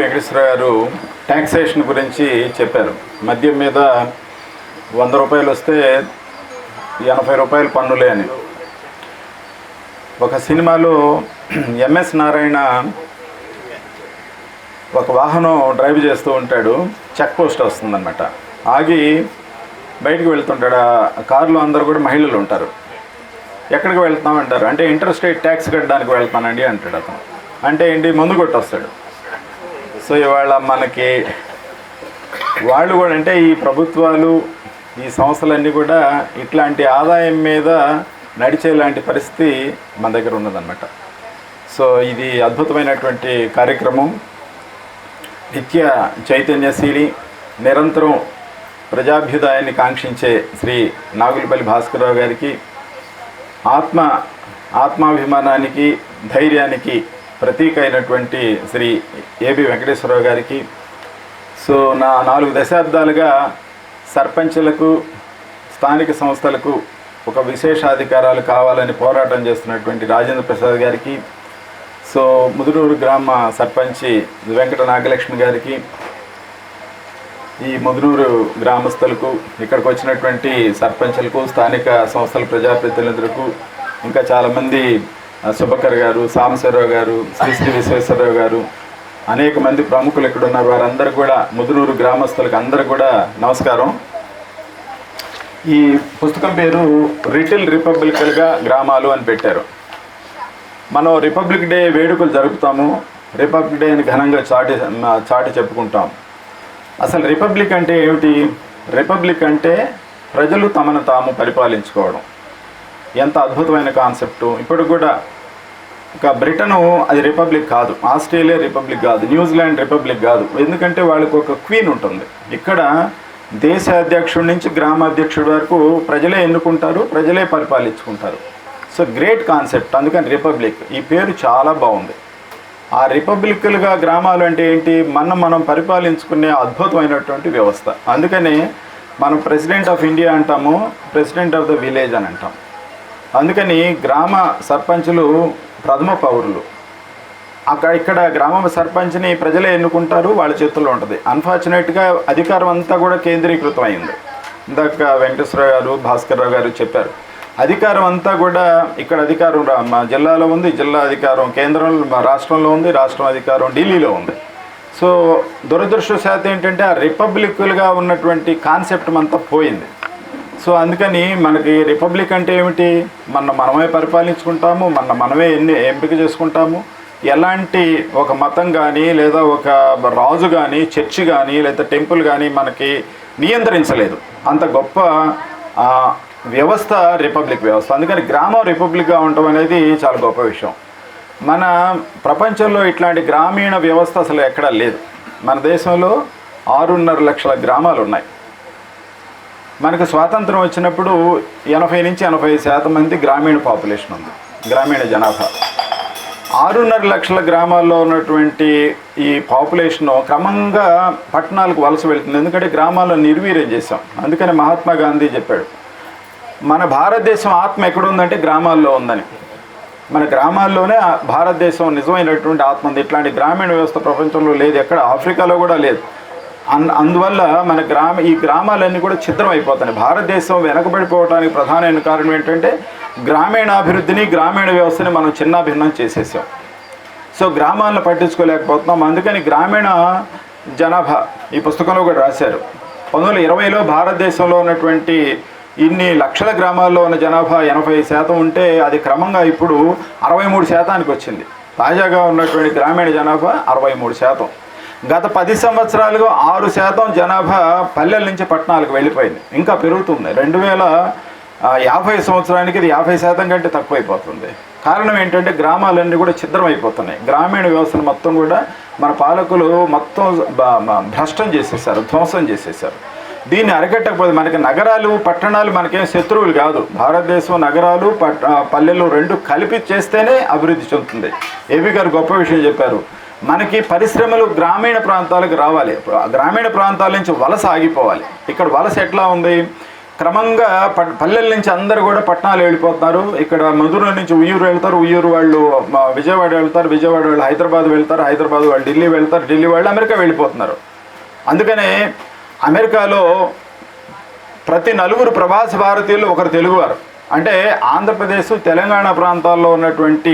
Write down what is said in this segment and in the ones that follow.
వెంకటేశ్వర గారు ట్యాక్సేషన్ గురించి చెప్పారు. మద్యం మీద 100 రూపాయలు వస్తే 80 రూపాయలు పన్నులే అని. ఒక సినిమాలో ఎంఎస్ నారాయణ ఒక వాహనం డ్రైవ్ చేస్తూ ఉంటాడు, చెక్ పోస్ట్ వస్తుందన్నమాట. ఆగి బయటికి వెళ్తుంటాడు. ఆ కారులో అందరూ కూడా మహిళలు ఉంటారు. ఎక్కడికి వెళ్తున్నామంటారు అంటే ఇంటర్స్టేట్ ట్యాక్స్ కట్టడానికి వెళ్తానండి అంటాడు అతను. అంటే ఏంటి, ముందు కొట్టొస్తాడు. సో ఇవాళ మనకి వాళ్ళు కూడా అంటే ఈ ప్రభుత్వాలు ఈ సంస్థలన్నీ కూడా ఇట్లాంటి ఆదాయం మీద నడిచేలాంటి పరిస్థితి మన దగ్గర ఉన్నదన్నమాట. సో ఇది అద్భుతమైనటువంటి కార్యక్రమం. నిత్య చైతన్యశీలి, నిరంతరం ప్రజాభ్యుదయాన్ని కాంక్షించే శ్రీ నాగులపల్లి భాస్కరరావు గారికి, ఆత్మాభిమానానికి ధైర్యానికి ప్రతీక అయినటువంటి శ్రీ ఏబి వెంకటేశ్వరరావు గారికి, సో నా 4 దశాబ్దాలుగా సర్పంచులకు స్థానిక సంస్థలకు ఒక విశేషాధికారాలు కావాలని పోరాటం చేస్తున్నటువంటి రాజేంద్ర ప్రసాద్ గారికి, సో ముదునూరు గ్రామ సర్పంచి వెంకట నాగలక్ష్మి గారికి, ఈ ముదునూరు గ్రామస్తులకు, ఇక్కడికి వచ్చినటువంటి సర్పంచులకు, స్థానిక సంస్థల ప్రజాప్రతినిధులకు, ఇంకా చాలామంది సుభకర్ గారు, సాంబశివరావు గారు, శ్రీ విశ్వేశ్వరరావు గారు, అనేక మంది ప్రముఖులు ఇక్కడ ఉన్నారు. వారందరూ కూడా ముదునూరు గ్రామస్తులకు అందరూ కూడా నమస్కారం. ఈ పుస్తకం పేరు లిటిల్ రిపబ్లికల్గా గ్రామాలు అని పెట్టారు. మనం రిపబ్లిక్ డే వేడుకలు జరుపుతాము, రిపబ్లిక్ డే అని ఘనంగా చాటి చెప్పుకుంటాం. అసలు రిపబ్లిక్ అంటే ఏమిటి? రిపబ్లిక్ అంటే ప్రజలు తమను తాము పరిపాలించుకోవడం. ఎంత అద్భుతమైన కాన్సెప్టు. ఇప్పుడు కూడా ఒక బ్రిటను అది రిపబ్లిక్ కాదు, ఆస్ట్రేలియా రిపబ్లిక్ కాదు, న్యూజిలాండ్ రిపబ్లిక్ కాదు. ఎందుకంటే వాళ్ళకు ఒక క్వీన్ ఉంటుంది. ఇక్కడ దేశ అధ్యక్షుడి నుంచి గ్రామాధ్యక్షుడి వరకు ప్రజలే ఎన్నుకుంటారు, ప్రజలే పరిపాలించుకుంటారు. So great concept. అందుకని రిపబ్లిక్ ఈ పేరు చాలా బాగుంది. ఆ రిపబ్లికల్గా గ్రామాలు అంటే ఏంటి? మనం పరిపాలించుకునే అద్భుతమైనటువంటి వ్యవస్థ. అందుకని మనం ప్రెసిడెంట్ ఆఫ్ ఇండియా అంటాము, ప్రెసిడెంట్ ఆఫ్ ద విలేజ్ అని అంటాం. అందుకని గ్రామ సర్పంచులు ప్రథమ పౌరులు. ఇక్కడ గ్రామ సర్పంచ్ని ప్రజలే ఎన్నుకుంటారు, వాళ్ళ చేతుల్లో ఉంటుంది. అన్ఫార్చునేట్గా అధికారం అంతా కూడా కేంద్రీకృతం అయింది. ఇందాక వెంకటేశ్వర గారు, భాస్కర్రావు గారు చెప్పారు, అధికారం అంతా కూడా ఇక్కడ అధికారం మా జిల్లాలో ఉంది, జిల్లా అధికారం కేంద్రంలో, రాష్ట్రంలో ఉంది, రాష్ట్రం అధికారం ఢిల్లీలో ఉంది. సో దురదృష్టవశాత్తు ఏంటంటే ఆ రిపబ్లిక్లుగా ఉన్నటువంటి కాన్సెప్ట్ అంతా పోయింది. సో అందుకని మనకి రిపబ్లిక్ అంటే ఏమిటి? మనమే పరిపాలించుకుంటాము, మనమే ఎంపిక చేసుకుంటాము. ఎలాంటి ఒక మతం కానీ లేదా ఒక రాజు కానీ చర్చి కానీ లేదా టెంపుల్ కానీ మనకి నియంత్రించలేదు. అంత గొప్ప వ్యవస్థ రిపబ్లిక్ వ్యవస్థ. అందుకని గ్రామం రిపబ్లిక్గా ఉండటం అనేది చాలా గొప్ప విషయం. మన ప్రపంచంలో ఇట్లాంటి గ్రామీణ వ్యవస్థ అసలు ఎక్కడా లేదు. మన దేశంలో 6.5 లక్షల గ్రామాలు ఉన్నాయి. మనకు స్వాతంత్రం వచ్చినప్పుడు 80 నుంచి 85% మంది గ్రామీణ పాపులేషన్ ఉంది, గ్రామీణ జనాభా. 6.5 లక్షల గ్రామాల్లో ఉన్నటువంటి ఈ పాపులేషన్ క్రమంగా పట్టణాలకు వలస వెళ్తుంది. ఎందుకంటే గ్రామాలను నిర్వీర్యం చేశాం. అందుకని మహాత్మా గాంధీ చెప్పాడు, మన భారతదేశం ఆత్మ ఎక్కడుందంటే గ్రామాల్లో ఉందని. మన గ్రామాల్లోనే భారతదేశం నిజమైనటువంటి ఆత్మ ఉంది. ఇట్లాంటి గ్రామీణ వ్యవస్థ ప్రపంచంలో లేదు, ఎక్కడ ఆఫ్రికాలో కూడా లేదు. అందువల్ల మన ఈ గ్రామాలన్నీ కూడా ఛిద్రం అయిపోతున్నాయి. భారతదేశం వెనకబడిపోవడానికి ప్రధానమైన కారణం ఏంటంటే గ్రామీణాభివృద్ధిని, గ్రామీణ వ్యవస్థని మనం చిన్నాభిన్నం చేసేసాం. సో గ్రామాలను పట్టించుకోలేకపోతున్నాం. అందుకని గ్రామీణ జనాభా ఈ పుస్తకంలో కూడా రాశారు. 1920లో భారతదేశంలో ఉన్నటువంటి ఇన్ని లక్షల గ్రామాల్లో ఉన్న జనాభా 80% ఉంటే అది క్రమంగా ఇప్పుడు 63%కి వచ్చింది. తాజాగా ఉన్నటువంటి గ్రామీణ జనాభా 63%. గత 10 సంవత్సరాలుగా 6% జనాభా పల్లెల నుంచి పట్టణాలకు వెళ్ళిపోయింది. ఇంకా పెరుగుతుంది. 2050 సంవత్సరానికి ఇది 50% కంటే తక్కువైపోతుంది. కారణం ఏంటంటే గ్రామాలన్నీ కూడా ఛిద్రం అయిపోతున్నాయి. గ్రామీణ వ్యవస్థను మొత్తం కూడా మన పాలకులు మొత్తం భ్రష్టం చేసేసారు, ధ్వంసం చేసేసారు. దీన్ని అరికట్టకపోతే మనకి నగరాలు పట్టణాలు మనకేం శత్రువులు కాదు. భారతదేశం నగరాలు పల్లెలు రెండు కలిపి చేస్తేనే అభివృద్ధి చెందుతుంది. ఏబీ గారు గొప్ప విషయం చెప్పారు. మనకి పరిశ్రమలు గ్రామీణ ప్రాంతాలకు రావాలి, గ్రామీణ ప్రాంతాల నుంచి వలస ఆగిపోవాలి. ఇక్కడ వలస ఎట్లా ఉంది? క్రమంగా పల్లెల నుంచి అందరూ కూడా పట్టణాలు వెళ్ళిపోతున్నారు. ఇక్కడ మధుర నుంచి ఉయ్యూరు వెళ్తారు, ఉయ్యూరు వాళ్ళు విజయవాడ వెళ్తారు, విజయవాడ వాళ్ళు హైదరాబాద్ వెళ్తారు, హైదరాబాద్ వాళ్ళు ఢిల్లీ వెళ్తారు, ఢిల్లీ వాళ్ళు అమెరికా వెళ్ళిపోతున్నారు. అందుకనే అమెరికాలో ప్రతి 4 ప్రవాస భారతీయులు ఒకరు తెలుగువారు. అంటే ఆంధ్రప్రదేశ్ తెలంగాణ ప్రాంతాల్లో ఉన్నటువంటి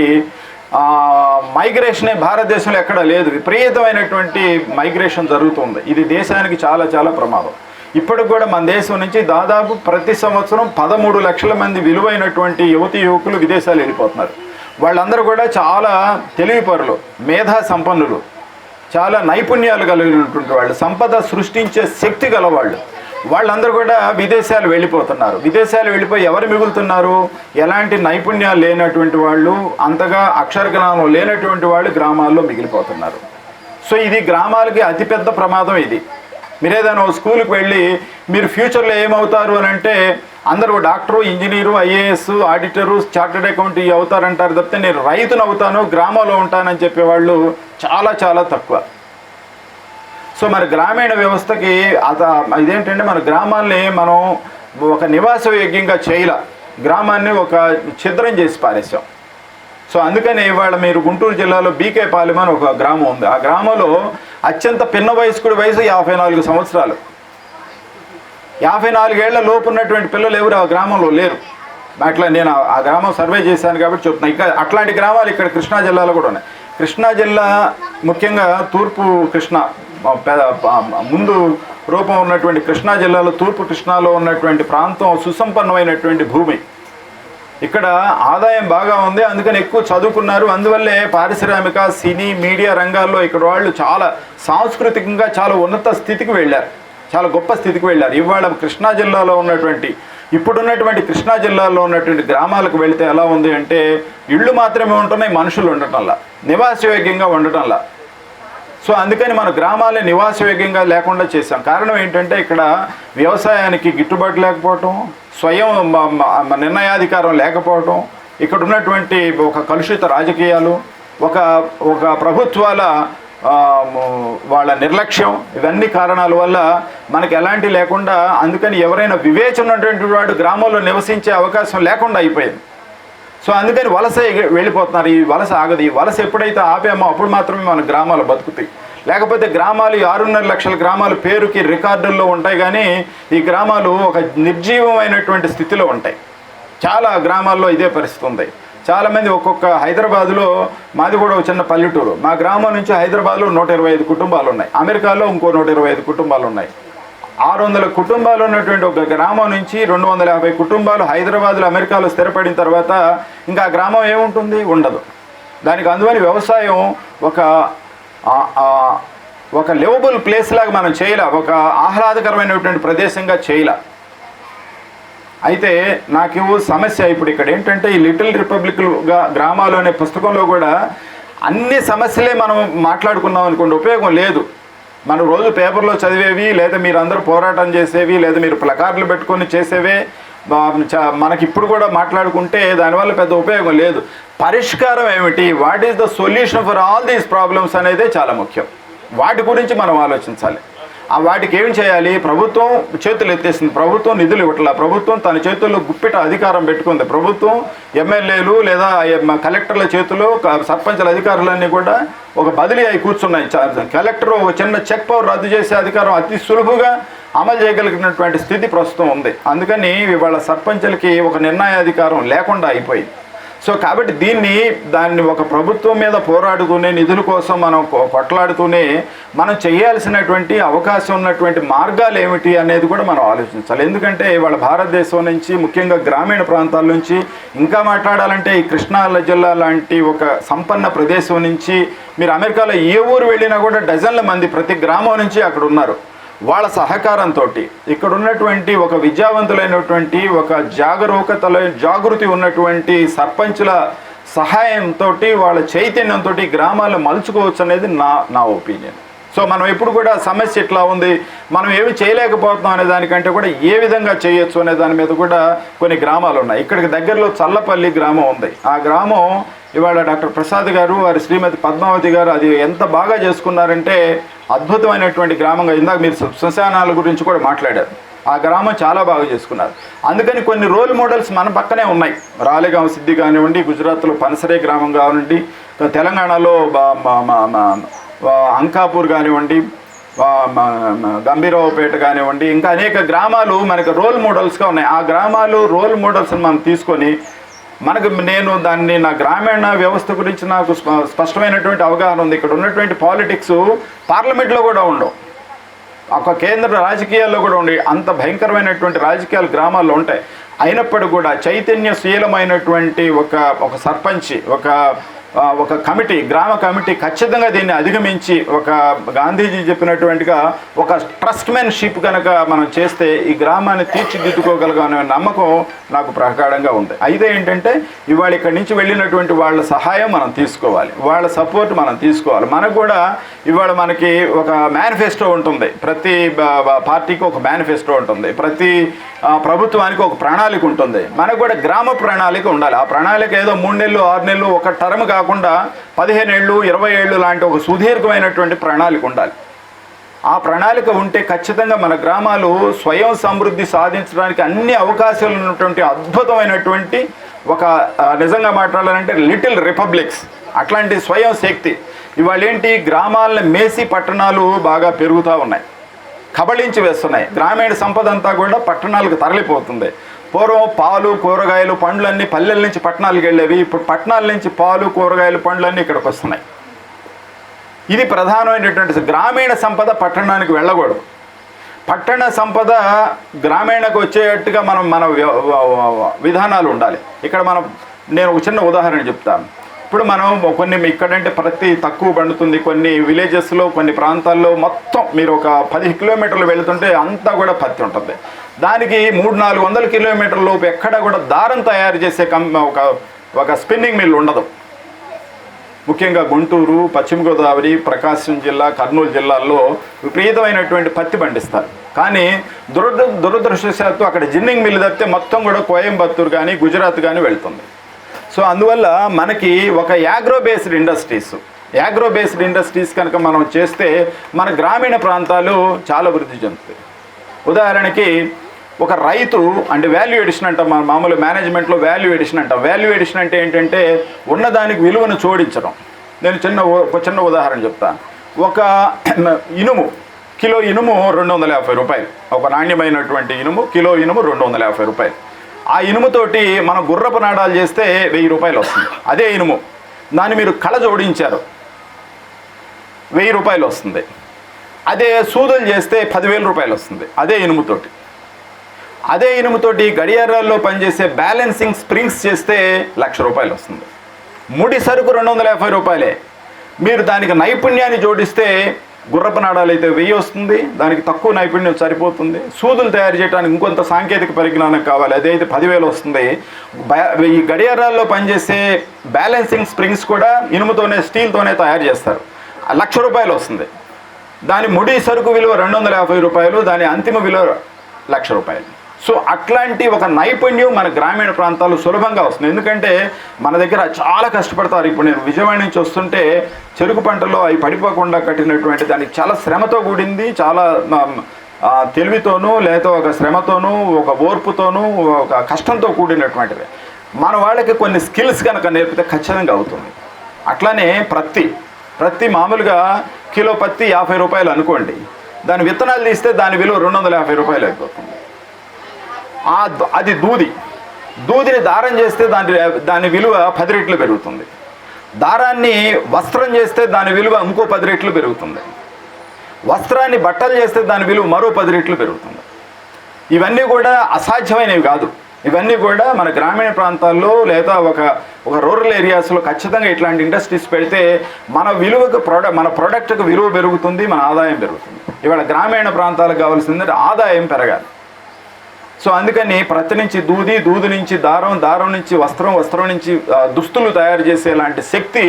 మైగ్రేషనే భారతదేశంలో ఎక్కడా లేదు. విపరీతమైనటువంటి మైగ్రేషన్ జరుగుతుంది. ఇది దేశానికి చాలా చాలా ప్రమాదం. ఇప్పటికి కూడా మన దేశం నుంచి దాదాపు ప్రతి సంవత్సరం 13 లక్షల మంది విలువైనటువంటి యువతీ యువకులు విదేశాలు వెళ్ళిపోతున్నారు. వాళ్ళందరూ కూడా చాలా తెలివిపరులు, మేధా సంపన్నులు, చాలా నైపుణ్యాలు కలిగినటువంటి వాళ్ళు, సంపద సృష్టించే శక్తి గలవాళ్ళు. వాళ్ళందరూ కూడా విదేశాలు వెళ్ళిపోతున్నారు. విదేశాలు వెళ్ళిపోయి ఎవరు మిగులుతున్నారు? ఎలాంటి నైపుణ్యాలు లేనటువంటి వాళ్ళు, అంతగా అక్షర జ్ఞానం లేనటువంటి వాళ్ళు గ్రామాల్లో మిగిలిపోతున్నారు. సో ఇది గ్రామాలకి అతిపెద్ద ప్రమాదం. ఇది మీరు ఏదైనా స్కూల్కి వెళ్ళి మీరు ఫ్యూచర్లో ఏమవుతారు అని అంటే అందరూ doctor, engineer, IAS, auditor, chartered account అవుతారంటారు తప్పితే నేను రైతును అవుతాను, గ్రామంలో ఉంటానని చెప్పేవాళ్ళు చాలా చాలా తక్కువ. సో మరి గ్రామీణ వ్యవస్థకి ఇదేంటంటే మన గ్రామాల్ని మనం ఒక నివాస యోగ్యంగా చేయలే, గ్రామాన్ని ఒక ఛిద్రం చేసి పారేసాం. సో అందుకని ఇవాళ మీరు గుంటూరు జిల్లాలో బీకే పాలెం అని ఒక గ్రామం ఉంది. ఆ గ్రామంలో అత్యంత పిన్న వయస్కుడి వయసు 54 సంవత్సరాలు. 54 ఏళ్ల లోపు ఉన్నటువంటి పిల్లలు ఎవరు ఆ గ్రామంలో లేరు. అట్లా నేను ఆ గ్రామం సర్వే చేశాను కాబట్టి చెప్తున్నాను. ఇంకా అట్లాంటి గ్రామాలు ఇక్కడ కృష్ణా జిల్లాలో కూడా ఉన్నాయి. కృష్ణా జిల్లా ముఖ్యంగా తూర్పు కృష్ణా ముందు రూపం ఉన్నటువంటి కృష్ణా జిల్లాలో తూర్పు కృష్ణాలో ఉన్నటువంటి ప్రాంతం సుసంపన్నమైనటువంటి భూమి. ఇక్కడ ఆదాయం బాగా ఉంది, అందుకని ఎక్కువ చదువుకున్నారు. అందువల్లే పారిశ్రామిక, సినీ, మీడియా రంగాల్లో ఇక్కడ వాళ్ళు చాలా సాంస్కృతికంగా చాలా ఉన్నత స్థితికి వెళ్ళారు, చాలా గొప్ప స్థితికి వెళ్ళారు. ఇవాళ కృష్ణా జిల్లాలో ఉన్నటువంటి ఇప్పుడున్నటువంటి కృష్ణా జిల్లాలో ఉన్నటువంటి గ్రామాలకు వెళితే ఎలా ఉంది అంటే ఇళ్ళు మాత్రమే ఉంటున్నాయి, మనుషులు ఉండటంలా, నివాసయోగ్యంగా ఉండటంలా. సో అందుకని మన గ్రామాలే నివాసయోగ్యంగా లేకుండా చేశాం. కారణం ఏంటంటే ఇక్కడ వ్యవసాయానికి గిట్టుబాటు లేకపోవటం, స్వయం నిర్ణయాధికారం లేకపోవటం, ఇక్కడ ఉన్నటువంటి ఒక కలుషిత రాజకీయాలు, ఒక ప్రభుత్వాల వాళ్ళ నిర్లక్ష్యం, ఇవన్నీ కారణాల వల్ల మనకి ఎలాంటి లేకుండా, అందుకని ఎవరైనా వివేచన ఉన్నటువంటి వాడు గ్రామంలో నివసించే అవకాశం లేకుండా అయిపోయింది. సో అందుకని వలస వెళ్ళిపోతున్నారు. ఈ వలస ఆగదు. ఈ వలస ఎప్పుడైతే ఆపామో అప్పుడు మాత్రమే మన గ్రామాలు బతుకుతాయి. లేకపోతే గ్రామాలు 6.5 లక్షల గ్రామాలు పేరుకి రికార్డుల్లో ఉంటాయి, కానీ ఈ గ్రామాలు ఒక నిర్జీవమైనటువంటి స్థితిలో ఉంటాయి. చాలా గ్రామాల్లో ఇదే పరిస్థితి ఉంది. చాలామంది ఒక్కొక్క హైదరాబాదులో, మాది కూడా ఒక చిన్న పల్లెటూరు, మా గ్రామం నుంచి హైదరాబాద్లో 125 కుటుంబాలు ఉన్నాయి, అమెరికాలో ఇంకో 125 కుటుంబాలు ఉన్నాయి. 600 కుటుంబాలు ఉన్నటువంటి ఒక గ్రామం నుంచి 250 కుటుంబాలు హైదరాబాద్లో, అమెరికాలో స్థిరపడిన తర్వాత ఇంకా ఆ గ్రామం ఏముంటుంది? ఉండదు. దానికి అందువల్ల వ్యవసాయం ఒక లివబుల్ ప్లేస్ లాగా మనం చేయలే, ఒక ఆహ్లాదకరమైనటువంటి ప్రదేశంగా చేయలే. అయితే నాకు సమస్య ఇప్పుడు ఇక్కడ ఏంటంటే ఈ లిటిల్ రిపబ్లిక్గా గ్రామాలు అనే పుస్తకంలో కూడా అన్ని సమస్యలే మనం మాట్లాడుకున్నాం అనుకోండి, ఉపయోగం లేదు. మనం రోజు పేపర్లో చదివేవి, లేదా మీరు అందరూ పోరాటం చేసేవి, లేదా మీరు ప్లకార్డులు పెట్టుకొని చేసేవే మనకి ఇప్పుడు కూడా మాట్లాడుకుంటే దానివల్ల పెద్ద ఉపయోగం లేదు. పరిష్కారం ఏమిటి? What is the solution for all these problems అనేదే చాలా ముఖ్యం. వాటి గురించి మనం ఆలోచించాలి. వాటికి ఏం చేయాలి? ప్రభుత్వం చేతులు ఎత్తేసింది, ప్రభుత్వం నిధులు ఇవ్వట్లా, ప్రభుత్వం తన చేతుల్లో గుప్పిట అధికారం పెట్టుకుంది, ప్రభుత్వం ఎమ్మెల్యేలు లేదా కలెక్టర్ల చేతుల్లో సర్పంచుల అధికారులన్నీ కూడా ఒక బదిలీ అయి కూర్చున్నాయి. కలెక్టర్ ఒక చిన్న చెక్ పవర్ రద్దు చేసే అధికారం అతి సులువుగా అమలు చేయగలిగినటువంటి స్థితి ప్రస్తుతం ఉంది. అందుకని ఇవాళ సర్పంచులకి ఒక నిర్ణయాధికారం లేకుండా అయిపోయింది. సో కాబట్టి దాన్ని ఒక ప్రభుత్వం మీద పోరాడుతూనే, నిధుల కోసం మనం కొట్లాడుతూనే మనం చేయాల్సినటువంటి అవకాశం ఉన్నటువంటి మార్గాలు ఏమిటి అనేది కూడా మనం ఆలోచించాలి. ఎందుకంటే ఇవాళ భారతదేశం నుంచి, ముఖ్యంగా గ్రామీణ ప్రాంతాల నుంచి ఇంకా మాట్లాడాలంటే ఈ కృష్ణా జిల్లా లాంటి ఒక సంపన్న ప్రదేశం నుంచి మీరు అమెరికాలో ఏ ఊరు వెళ్ళినా కూడా డజన్ల మంది ప్రతి గ్రామం నుంచి అక్కడ ఉన్నారు. వాళ్ళ సహకారంతో ఇక్కడ ఉన్నటువంటి ఒక విద్యావంతులైనటువంటి ఒక జాగృతి ఉన్నటువంటి సర్పంచుల సహాయంతో, వాళ్ళ చైతన్యంతో గ్రామాలను మలుచుకోవచ్చు అనేది నా ఒపీనియన్. సో మనం ఎప్పుడు కూడా సమస్య ఎట్లా ఉంది, మనం ఏమి చేయలేకపోతున్నాం అనే దానికంటే కూడా ఏ విధంగా చేయొచ్చు అనే దాని మీద కూడా కొన్ని గ్రామాలు ఉన్నాయి. ఇక్కడికి దగ్గరలో చల్లపల్లి గ్రామం ఉంది. ఆ గ్రామం ఇవాళ డాక్టర్ ప్రసాద్ గారు, వారి శ్రీమతి పద్మావతి గారు అది ఎంత బాగా చేసుకున్నారంటే అద్భుతమైనటువంటి గ్రామంగా. ఇందాక మీరు శ్మశానాల గురించి కూడా మాట్లాడారు. ఆ గ్రామం చాలా బాగా చేసుకున్నారు. అందుకని కొన్ని రోల్ మోడల్స్ మన పక్కనే ఉన్నాయి. రాలేగాం సిద్ధి కానివ్వండి, గుజరాత్లో పనసరే గ్రామం కానివ్వండి, తెలంగాణలో అంకాపూర్ కానివ్వండి, గంభీరావుపేట కానివ్వండి, ఇంకా అనేక గ్రామాలు మనకు రోల్ మోడల్స్గా ఉన్నాయి. ఆ గ్రామాలు రోల్ మోడల్స్ని మనం తీసుకొని నేను దాన్ని నా గ్రామీణ వ్యవస్థ గురించి నాకు స్పష్టమైనటువంటి అవగాహన ఉంది. ఇక్కడ ఉన్నటువంటి పాలిటిక్స్ పార్లమెంట్లో కూడా ఉండవు, ఒక కేంద్ర రాజకీయాల్లో కూడా ఉండి అంత భయంకరమైనటువంటి రాజకీయాలు గ్రామాల్లో ఉంటాయి. అయినప్పటికీ కూడా చైతన్యశీలమైనటువంటి ఒక సర్పంచ్, ఒక కమిటీ, గ్రామ కమిటీ ఖచ్చితంగా దీన్ని అధిగమించి ఒక గాంధీజీ చెప్పినటువంటిగా ఒక ట్రస్ట్మెన్షిప్ కనుక మనం చేస్తే ఈ గ్రామాన్ని తీర్చిదిద్దుకోగలగానే నమ్మకం నాకు ప్రగాఢంగా ఉంది. అయితే ఏంటంటే ఇవాళ ఇక్కడి నుంచి వెళ్ళినటువంటి వాళ్ళ సహాయం మనం తీసుకోవాలి, వాళ్ళ సపోర్ట్ మనం తీసుకోవాలి. మనకు కూడా ఇవాళ మనకి ఒక మేనిఫెస్టో ఉంటుంది, ప్రతి పార్టీకి ఒక మేనిఫెస్టో ఉంటుంది, ప్రతి ప్రభుత్వానికి ఒక ప్రణాళిక ఉంటుంది. మనకు కూడా గ్రామ ప్రణాళిక ఉండాలి. ఆ ప్రణాళిక ఏదో 3 నెలలు 6 నెలలు ఒక టర్మ్ కాకుండా 15 ఏళ్ళు 20 ఏళ్ళు లాంటి ఒక సుదీర్ఘమైనటువంటి ప్రణాళిక ఉండాలి. ఆ ప్రణాళిక ఉంటే ఖచ్చితంగా మన గ్రామాలు స్వయం సమృద్ధి సాధించడానికి అన్ని అవకాశాలు ఉన్నటువంటి అద్భుతమైనటువంటి నిజంగా మాట్లాడాలంటే లిటిల్ రిపబ్లిక్స్, అట్లాంటి స్వయం శక్తి. ఇవాళ ఏంటి, గ్రామాలను మేసి పట్టణాలు బాగా పెరుగుతూ ఉన్నాయి, కబళించి వేస్తున్నాయి. గ్రామీణ సంపద అంతా కూడా పట్టణాలకు తరలిపోతుంది. పూర్వం పాలు కూరగాయలు పండ్లన్నీ పల్లెల నుంచి పట్టణాలకు వెళ్ళేవి, ఇప్పుడు పట్టణాల నుంచి పాలు కూరగాయలు పండ్లన్నీ ఇక్కడికి వస్తున్నాయి. ఇది ప్రధానమైనటువంటి గ్రామీణ సంపద పట్టణానికి వెళ్ళకూడదు. పట్టణ సంపద గ్రామీణకు వచ్చేట్టుగా మన విధానాలు ఉండాలి. ఇక్కడ నేను ఒక చిన్న ఉదాహరణ చెప్తాను. ఇప్పుడు మనం కొన్ని ఇక్కడంటే ప్రతి తక్కువ పండుతుంది, కొన్ని విలేజెస్లో కొన్ని ప్రాంతాల్లో మొత్తం మీరు ఒక 10 కిలోమీటర్లు వెళుతుంటే అంతా కూడా పత్తి ఉంటుంది. దానికి 300-400 కిలోమీటర్ల లోపు ఎక్కడ కూడా దారం తయారు చేసే ఒక స్పిన్నింగ్ మిల్ ఉండదు. ముఖ్యంగా గుంటూరు, పశ్చిమ గోదావరి, ప్రకాశం జిల్లా, కర్నూలు జిల్లాల్లో విపరీతమైనటువంటి పత్తి పండిస్తారు. కానీ దురదృష్టవశాత్తు అక్కడ జిన్నింగ్ మిల్ తప్పితే మొత్తం కూడా కోయంబత్తూరు కానీ గుజరాత్ కానీ వెళ్తుంది. సో అందువల్ల మనకి ఒక యాగ్రో బేస్డ్ ఇండస్ట్రీస్ కనుక మనం చేస్తే మన గ్రామీణ ప్రాంతాలు చాలా వృద్ధి చెందుతాయి. ఉదాహరణకి ఒక రైతు అంటే వాల్యూ ఎడిషన్ అంటాం, మన మామూలు మేనేజ్మెంట్లో వాల్యూ ఎడిషన్ అంటాం. వాల్యూ ఎడిషన్ అంటే ఏంటంటే ఉన్నదానికి విలువను జోడించడం. నేను ఒక చిన్న ఉదాహరణ చెప్తాను. ఒక కిలో ఇనుము 250 రూపాయలు, ఒక నాణ్యమైనటువంటి కిలో ఇనుము 250 రూపాయలు. ఆ ఇనుముతోటి మనం గుర్రపు నాడాలు చేస్తే 1000 రూపాయలు వస్తుంది. అదే ఇనుము దాన్ని మీరు కళ జోడించారు, 1000 రూపాయలు వస్తుంది. అదే సూదులు చేస్తే 10,000 రూపాయలు వస్తుంది అదే ఇనుముతోటి. అదే ఇనుముతోటి గడియారాల్లో పనిచేసే బ్యాలెన్సింగ్ స్ప్రింగ్స్ చేస్తే 1,00,000 రూపాయలు వస్తుంది. ముడి సరుకు 250 రూపాయలే. మీరు దానికి నైపుణ్యాన్ని జోడిస్తే గుర్రపు నాడాలు అయితే 1000 వస్తుంది, దానికి తక్కువ నైపుణ్యం సరిపోతుంది. సూదులు తయారు చేయడానికి ఇంకొంత సాంకేతిక పరిజ్ఞానం కావాలి, అదైతే 10,000 వస్తుంది. ఈ గడియారాల్లో పనిచేసే బ్యాలెన్సింగ్ స్ప్రింగ్స్ కూడా ఇనుముతోనే స్టీల్తోనే తయారు చేస్తారు, 1,00,000 రూపాయలు వస్తుంది. దాని ముడి సరుకు విలువ 250 రూపాయలు, దాని అంతిమ విలువ 1,00,000 రూపాయలు. సో అట్లాంటి ఒక నైపుణ్యం మన గ్రామీణ ప్రాంతాలు సులభంగా వస్తుంది. ఎందుకంటే మన దగ్గర చాలా కష్టపడతారు. ఇప్పుడు నేను విజయవాడ నుంచి వస్తుంటే చెరుకు పంటలో అవి పడిపోకుండా కట్టినటువంటి దానికి చాలా శ్రమతో కూడింది, చాలా తెలివితోనూ లేదా ఒక శ్రమతోనూ ఒక ఓర్పుతోనూ ఒక కష్టంతో కూడినటువంటిది. మన వాళ్ళకి కొన్ని స్కిల్స్ కనుక నేర్పితే ఖచ్చితంగా అవుతుంది. అట్లానే ప్రతి మామూలుగా కిలో పత్తి 50 రూపాయలు అనుకోండి, దాని విత్తనాలు తీస్తే దాని విలువ 250 రూపాయలు అయిపోతుంది. అది దూదిని దారం చేస్తే దాని విలువ 10 రెట్లు పెరుగుతుంది. దారాన్ని వస్త్రం చేస్తే దాని విలువ ఇంకో 10 రెట్లు పెరుగుతుంది. వస్త్రాన్ని బట్టలు చేస్తే దాని విలువ మరో 10 రెట్లు పెరుగుతుంది. ఇవన్నీ కూడా అసాధ్యమైనవి కాదు. ఇవన్నీ కూడా మన గ్రామీణ ప్రాంతాల్లో లేదా ఒక రూరల్ ఏరియాస్లో ఖచ్చితంగా ఇట్లాంటి ఇండస్ట్రీస్ పెడితే మన ప్రోడక్ట్కి విలువ పెరుగుతుంది, మన ఆదాయం పెరుగుతుంది. ఇవాళ గ్రామీణ ప్రాంతాలకు కావాల్సిందంటే ఆదాయం పెరగాలి. సో అందుకని ప్రతి నుంచి దూది నుంచి దారం నుంచి వస్త్రం నుంచి దుస్తులు తయారు చేసేలాంటి శక్తి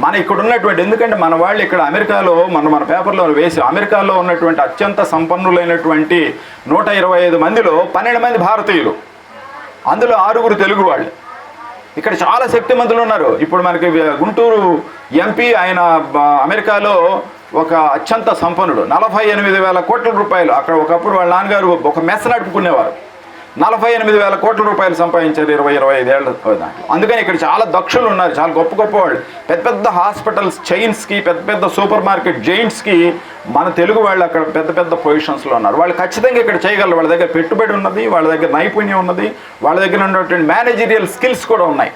మన ఇక్కడ ఉన్నటువంటి, ఎందుకంటే మన వాళ్ళు ఇక్కడ అమెరికాలో మన పేపర్లో వేసి అమెరికాలో ఉన్నటువంటి అత్యంత సంపన్నులైనటువంటి 125 మందిలో 12 మంది భారతీయులు, అందులో 6 తెలుగు వాళ్ళు. ఇక్కడ చాలా శక్తిమంతులు ఉన్నారు. ఇప్పుడు మనకి గుంటూరు ఎంపీ ఆయన అమెరికాలో ఒక అత్యంత సంపన్నుడు, 48,000 కోట్ల రూపాయలు. అక్కడ ఒకప్పుడు వాళ్ళ నాన్నగారు ఒక మెస్ నడుపుకునేవారు. 48,000 కోట్ల రూపాయలు సంపాదించారు 25 ఏళ్ళ దాంట్లో. అందుకని ఇక్కడ చాలా దక్షులు ఉన్నారు, చాలా గొప్ప గొప్ప వాళ్ళు. పెద్ద పెద్ద హాస్పిటల్స్ చైన్స్కి, పెద్ద పెద్ద సూపర్ మార్కెట్ జైంట్స్కి మన తెలుగు వాళ్ళు అక్కడ పెద్ద పెద్ద పొజిషన్స్లో ఉన్నారు. వాళ్ళు ఖచ్చితంగా ఇక్కడ చేయగలరు. వాళ్ళ దగ్గర పెట్టుబడి ఉన్నది, వాళ్ళ దగ్గర నైపుణ్యం ఉన్నది, వాళ్ళ దగ్గర ఉన్నటువంటి మేనేజరియల్ స్కిల్స్ కూడా ఉన్నాయి.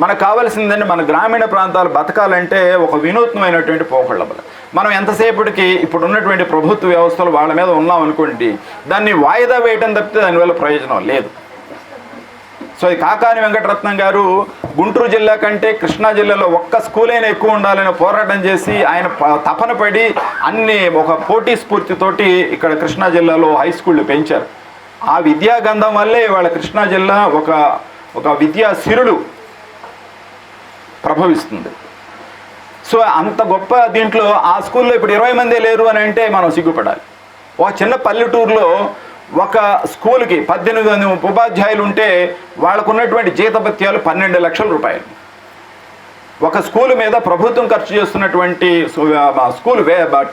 మనకు కావాల్సిందంటే మన గ్రామీణ ప్రాంతాలు బతకాలంటే ఒక వినూత్నమైనటువంటి పోకళ్ళ. మనం ఎంతసేపటికి ఇప్పుడు ఉన్నటువంటి ప్రభుత్వ వ్యవస్థలు వాళ్ళ మీద ఉన్నాం అనుకోండి, దాన్ని వాయిదా వేయటం తప్పితే దానివల్ల ప్రయోజనం లేదు. సో ఈ కాకాని వెంకటరత్నం గారు గుంటూరు జిల్లా కంటే కృష్ణా జిల్లాలో ఒక్క స్కూల్ అయినా ఎక్కువ ఉండాలని పోరాటం చేసి ఆయన తపన పడి అన్ని ఒక పోటీ స్ఫూర్తితోటి ఇక్కడ కృష్ణా జిల్లాలో హై స్కూళ్ళు పెంచారు. ఆ విద్యాగంధం వల్లే వాళ్ళ కృష్ణా జిల్లా ఒక విద్యా సిరులు ప్రభవిస్తుంది. సో అంత గొప్ప దీంట్లో ఆ స్కూల్లో ఇప్పుడు 20 మందే లేరు అని అంటే మనం సిగ్గుపడాలి. ఒక చిన్న పల్లెటూరులో ఒక స్కూల్కి 18 ఉపాధ్యాయులు ఉంటే వాళ్ళకు ఉన్నటువంటి జీతభత్యాలు 12 లక్షల రూపాయలు. ఒక స్కూల్ మీద ప్రభుత్వం ఖర్చు చేస్తున్నటువంటి స్కూల్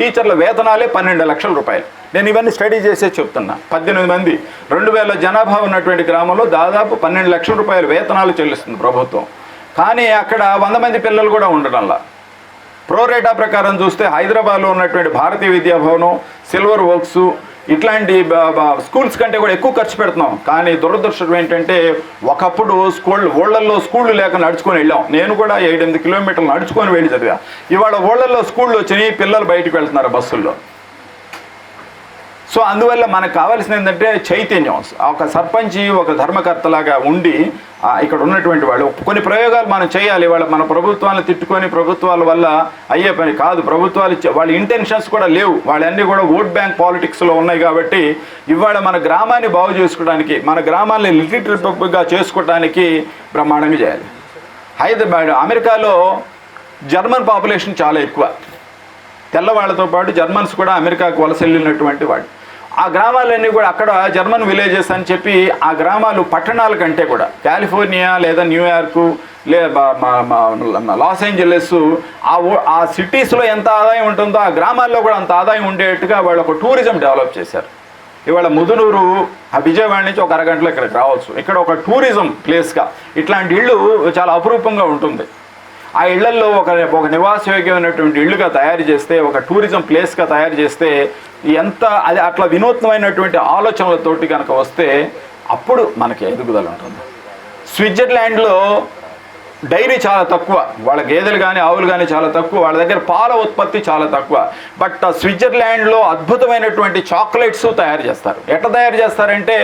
టీచర్ల వేతనాలే 12 లక్షల రూపాయలు. నేను ఇవన్నీ స్టడీ చేసే చెప్తున్నా. 18 మంది, 2000 జనాభా ఉన్నటువంటి గ్రామంలో దాదాపు 12 లక్షల రూపాయల వేతనాలు చెల్లిస్తుంది ప్రభుత్వం. కానీ అక్కడ 100 మంది పిల్లలు కూడా ఉండడంలా. ప్రోరేటా ప్రకారం చూస్తే హైదరాబాద్లో ఉన్నటువంటి భారతీయ విద్యాభవనం, సిల్వర్ వర్క్స్ ఇట్లాంటి స్కూల్స్ కంటే కూడా ఎక్కువ ఖర్చు పెడుతున్నాం. కానీ దురదృష్టం ఏంటంటే ఒకప్పుడు ఊళ్ళల్లో స్కూళ్ళు లేక నడుచుకొని వెళ్ళాం. నేను కూడా 7-8 కిలోమీటర్లు నడుచుకొని వెళ్ళి చదివా. ఇవాళ ఊళ్ళల్లో స్కూళ్ళు వచ్చినాయి, పిల్లలు బయటకు వెళ్తున్నారు బస్సుల్లో. సో అందువల్ల మనకు కావాల్సింది ఏంటంటే చైతన్యం. ఒక సర్పంచి ఒక ధర్మకర్తలాగా ఉండి ఇక్కడ ఉన్నటువంటి వాళ్ళు కొన్ని ప్రయోగాలు మనం చేయాలి. మన ప్రభుత్వాలను తిట్టుకొని ప్రభుత్వాల వల్ల అయ్యే పని కాదు. ప్రభుత్వాలు వాళ్ళ ఇంటెన్షన్స్ కూడా లేవు, వాళ్ళన్నీ కూడా ఓట్ బ్యాంక్ పాలిటిక్స్లో ఉన్నాయి. కాబట్టి ఇవాళ మన గ్రామాన్ని బాగు చేసుకోవడానికి, మన గ్రామాన్ని లిటిల్ రిపబ్లిక్గా చేసుకోవడానికి బ్రహ్మాండంగా చేయాలి. హైదరాబాద్ అమెరికాలో జర్మన్ పాపులేషన్ చాలా ఎక్కువ. తెల్లవాళ్లతో పాటు జర్మన్స్ కూడా అమెరికాకు వలస వెళ్ళినటువంటి వాళ్ళు. ఆ గ్రామాలన్నీ కూడా అక్కడ జర్మన్ విలేజెస్ అని చెప్పి ఆ గ్రామాలు పట్టణాల కంటే కూడా కాలిఫోర్నియా లేదా న్యూయార్కు లాస్ ఏంజలస్ ఆ సిటీస్లో ఎంత ఆదాయం ఉంటుందో ఆ గ్రామాల్లో కూడా అంత ఆదాయం ఉండేట్టుగా వాళ్ళు ఒక టూరిజం డెవలప్ చేశారు. ఇవాళ ముదునూరు విజయవాడ నుంచి ఒక అరగంటలో ఇక్కడికి రావచ్చు. ఇక్కడ ఒక టూరిజం ప్లేస్గా ఇట్లాంటి ఇళ్ళు చాలా అపురూపంగా ఉంటుంది. ఆ ఇళ్లల్లో ఒక నివాసయోగ్యమైనటువంటి ఇళ్ళుగా తయారు చేస్తే, ఒక టూరిజం ప్లేస్గా తయారు చేస్తే అది అట్లా వినూత్నమైనటువంటి ఆలోచనలతోటి కనుక వస్తే అప్పుడు మనకి ఎదుగుదల ఉంటుంది. స్విట్జర్లాండ్లో డైరీ చాలా తక్కువ, వాళ్ళ గేదెలు కానీ ఆవులు కానీ చాలా తక్కువ, వాళ్ళ దగ్గర పాల ఉత్పత్తి చాలా తక్కువ. బట్ స్విట్జర్లాండ్లో అద్భుతమైనటువంటి చాక్లెట్స్ తయారు చేస్తారు. ఎట్లా తయారు చేస్తారంటే